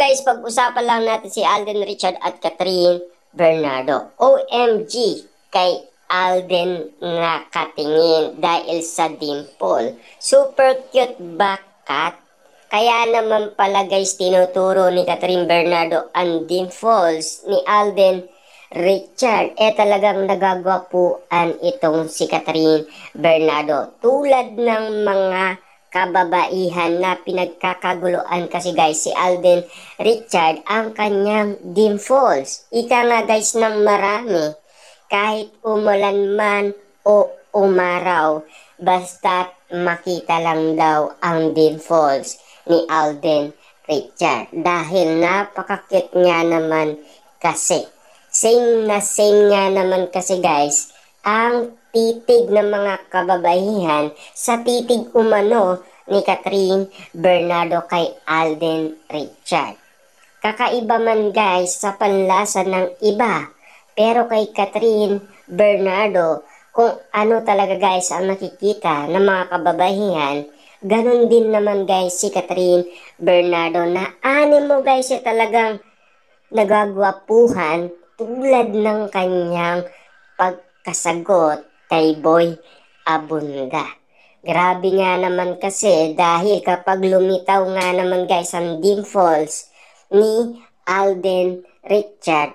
guys, pag-usapan lang natin si Alden Richard at Catherine Bernardo. OMG kay Alden nakatingin dahil sa dimple. Super cute ba, Kat? Kaya naman pala guys, tinuturo ni Catherine Bernardo ang dimples ni Alden Richard. Talagang nagagwapuan itong si Catherine Bernardo. Tulad ng mga kababaihan na pinagkakaguluan kasi guys, si Alden Richard ang kanyang dimples. Ika nga guys ng marami, kahit umulan man o umaraw, basta makita lang daw ang dimples ni Alden Richard. Dahil napaka-cute nga naman kasi. Same na same nga naman kasi guys, ang titig ng mga kababaihan sa titig umano ni Catherine Bernardo kay Alden Richard. Kakaiba man guys sa panlasa ng iba, pero kay Catherine Bernardo, kung ano talaga guys ang nakikita ng mga kababaihan, ganun din naman guys si Catherine Bernardo na animo guys talagang nagagwapuhan tulad ng kanyang pagkasagot kay Boy Abunda. Grabe nga naman kasi dahil kapag lumitaw nga naman guys ang dimples ni Alden Richard,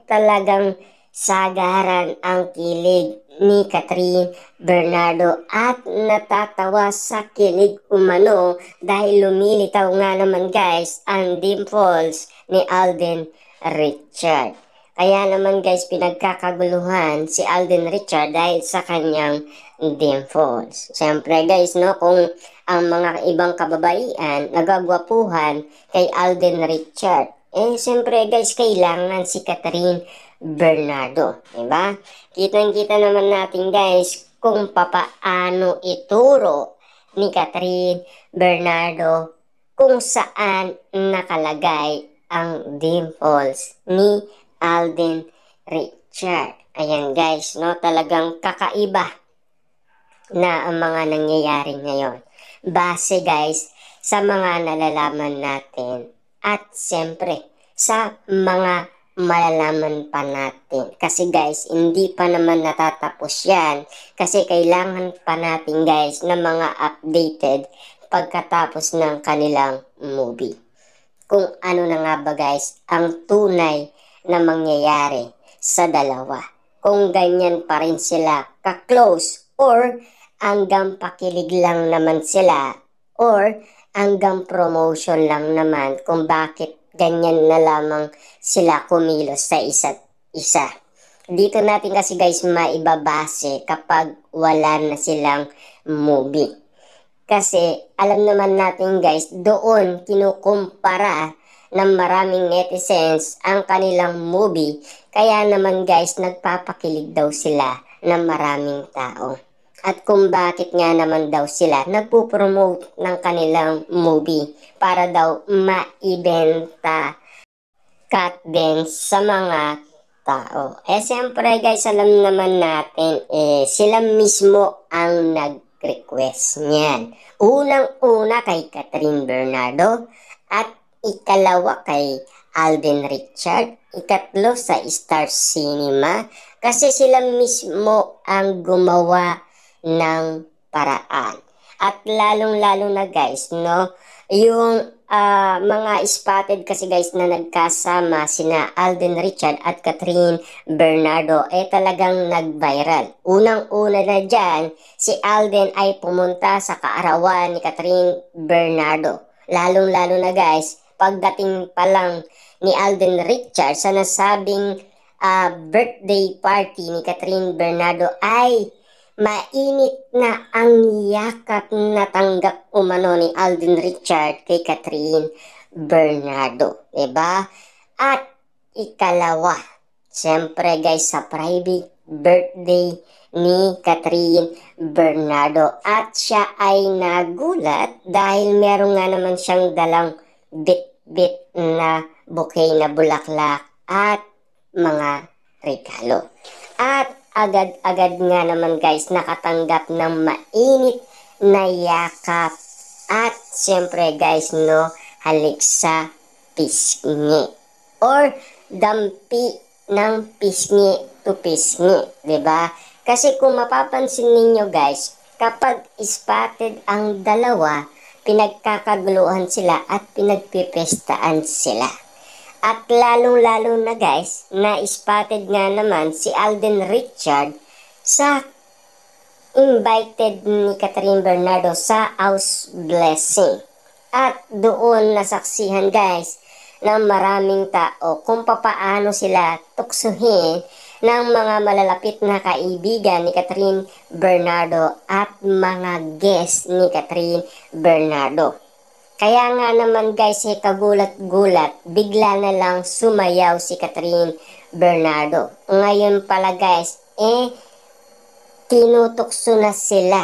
talagang sagaran ang kilig ni Catherine Bernardo at natatawa sa kilig umano dahil lumilitaw nga naman guys ang dimples ni Alden Richard. Kaya naman guys, pinagkakaguluhan si Alden Richard dahil sa kanyang dimples. Siyempre guys, no, kung ang mga ibang kababaihan nagagwapuhan kay Alden Richard, siyempre guys, kailangan si Catherine Bernardo. Diba? Kitang-kita naman natin guys kung papaano ituro ni Catherine Bernardo kung saan nakalagay ang dimples ni Alden Richard. Ayan guys, no, talagang kakaiba na ang mga nangyayari ngayon. Base guys sa mga nalalaman natin at siyempre sa mga malalaman pa natin. Kasi guys, hindi pa naman natatapos yan. Kasi kailangan pa natin guys ng mga updated pagkatapos ng kanilang movie. Kung ano na nga ba guys ang tunay na mangyayari sa dalawa. Kung ganyan pa rin sila ka-close or hanggang pakilig lang naman sila or hanggang promotion lang naman kung bakit ganyan na lamang sila kumilos sa isa't isa. Dito natin kasi guys maibabase kapag wala na silang movie. Kasi alam naman natin guys, doon kinukumpara ng maraming netizens ang kanilang movie. Kaya naman guys, nagpapakilig daw sila ng maraming tao. At kung bakit nga naman daw sila nagpo-promote ng kanilang movie para daw maibenta cut din sa mga tao. Siyempre guys, alam naman natin, sila mismo ang nag-request niyan. Unang-una kay Catherine Bernardo at ikalawa kay Alden Richard, ikatlo sa Star Cinema kasi sila mismo ang gumawa ng paraan. At lalong-lalo na guys, no, yung mga spotted kasi guys na nagkasama sina Alden Richard at Catherine Bernardo talagang nag-viral. Unang-una na dyan, si Alden ay pumunta sa kaarawan ni Catherine Bernardo. Lalong-lalo na guys, pagdating pa lang ni Alden Richard sa nasabing birthday party ni Catherine Bernardo ay mainit na ang yakap na tanggap umano ni Alden Richard kay Catherine Bernardo. Diba? At ikalawa, siyempre guys, sa private birthday ni Catherine Bernardo. At siya ay nagulat dahil meron nga naman siyang dalang bit-bit na bouquet na bulaklak at mga regalo. At agad-agad nga naman guys nakatanggap ng mainit na yakap at siyempre guys, no, halik sa pisngi or dampi ng pisngi to pisngi, 'di ba? Kasi kung mapapansin ninyo guys, kapag spotted ang dalawa, pinagkakaguluhan sila at pinagpipestaan sila. At lalong-lalo na guys, na-spotted nga naman si Alden Richard sa invited ni Catherine Bernardo sa house blessing. At doon nasaksihan guys ng maraming tao kung papaano sila tuksuhin ng mga malalapit na kaibigan ni Catherine Bernardo at mga guest ni Catherine Bernardo. Kaya nga naman guys, kagulat-gulat, bigla na lang sumayaw si Catherine Bernardo. Ngayon pala guys, tinutukso na sila.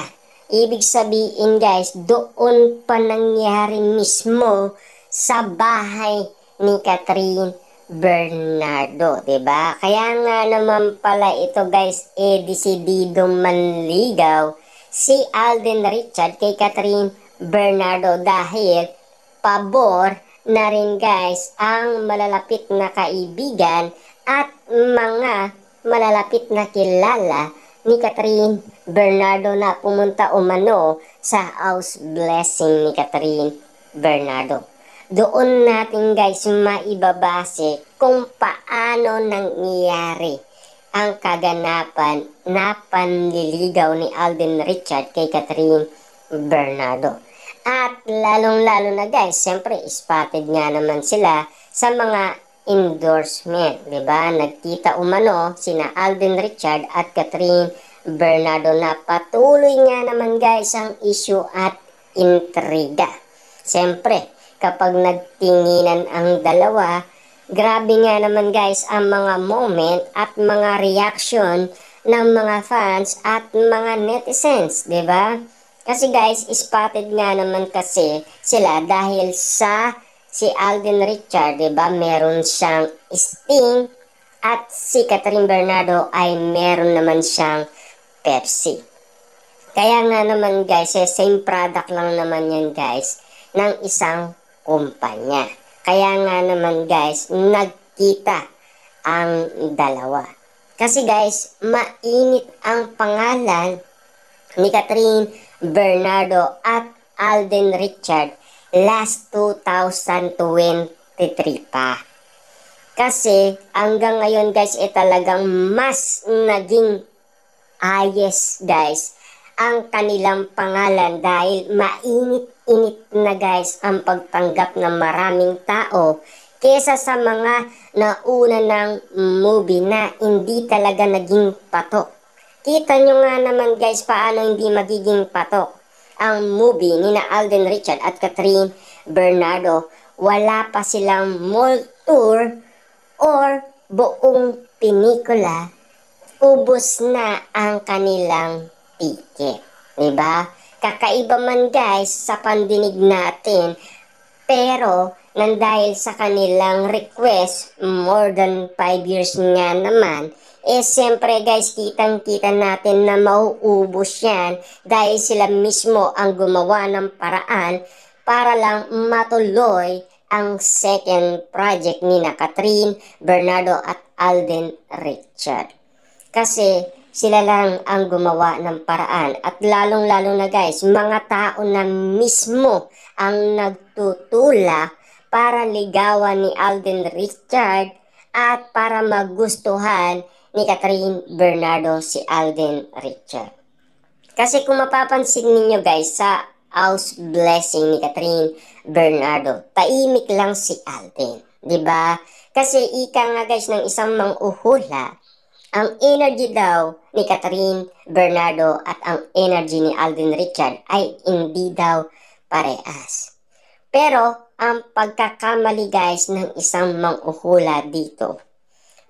Ibig sabihin guys, doon pa nangyari mismo sa bahay ni Catherine Bernardo, 'di ba? Kaya nga naman pala ito guys, desididong manligaw si Alden Richard kay Catherine Bernardo dahil pabor na rin guys ang malalapit na kaibigan at mga malalapit na kilala ni Catherine Bernardo na pumunta umano sa house blessing ni Catherine Bernardo. Doon natin guys maibabase kung paano nangyari ang kaganapan na panliligaw ni Alden Richard kay Catherine Bernardo. At lalong-lalo na guys, siyempre spotted nga naman sila sa mga endorsement, 'di ba? Nagkita umano sina Alden Richard at Catherine Bernardo na patuloy nga naman guys ang issue at intriga. Siyempre, kapag nagtinginan ang dalawa, grabe nga naman guys ang mga moment at mga reaction ng mga fans at mga netizens, 'di ba? Kasi guys, spotted nga naman kasi sila dahil sa si Alden Richard, 'di ba? Meron siyang Sting at si Catherine Bernardo ay meron naman siyang Pepsi. Kaya nga naman guys, same product lang naman yan guys ng isang kumpanya. Kaya nga naman guys, nagkita ang dalawa. Kasi guys, mainit ang pangalan ni Catherine Bernardo at Alden Richard last 2023 pa. Kasi hanggang ngayon guys, talagang mas naging ayes guys ang kanilang pangalan dahil mainit-init na guys ang pagtanggap ng maraming tao kesa sa mga nauna ng movie na hindi talaga naging patok. Kita nyo nga naman guys paano hindi magiging patok ang movie ni na Alden Richard at Catherine Bernardo. Wala pa silang mall tour or buong pelikula, ubos na ang kanilang ticket. Diba? Kakaiba man guys sa pandinig natin, pero nang dahil sa kanilang request, more than 5 years nga naman, siyempre guys, kitang-kita natin na mauubos yan dahil sila mismo ang gumawa ng paraan para lang matuloy ang second project ni na Catherine Bernardo at Alden Richard. Kasi sila lang ang gumawa ng paraan at lalong-lalo na guys, mga tao na mismo ang nagtutula para ligawan ni Alden Richard at para magustuhan ni Catherine Bernardo si Alden Richard. Kasi kung mapapansin ninyo guys, sa house blessing ni Catherine Bernardo, taimik lang si Alden, 'di ba? Kasi ika nga guys ng isang manghuhula, ang energy daw ni Catherine Bernardo at ang energy ni Alden Richard ay hindi daw parehas. Pero ang pagkakamali guys ng isang manghuhula dito,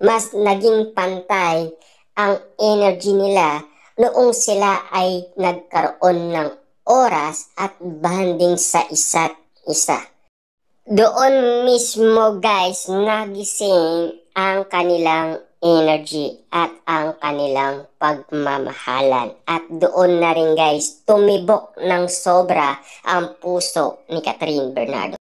mas naging pantay ang energy nila noong sila ay nagkaroon ng oras at bonding sa isa't isa. Doon mismo guys, nagising ang kanilang energy at ang kanilang pagmamahalan. At doon na rin guys, tumibok ng sobra ang puso ni Catherine Bernardo.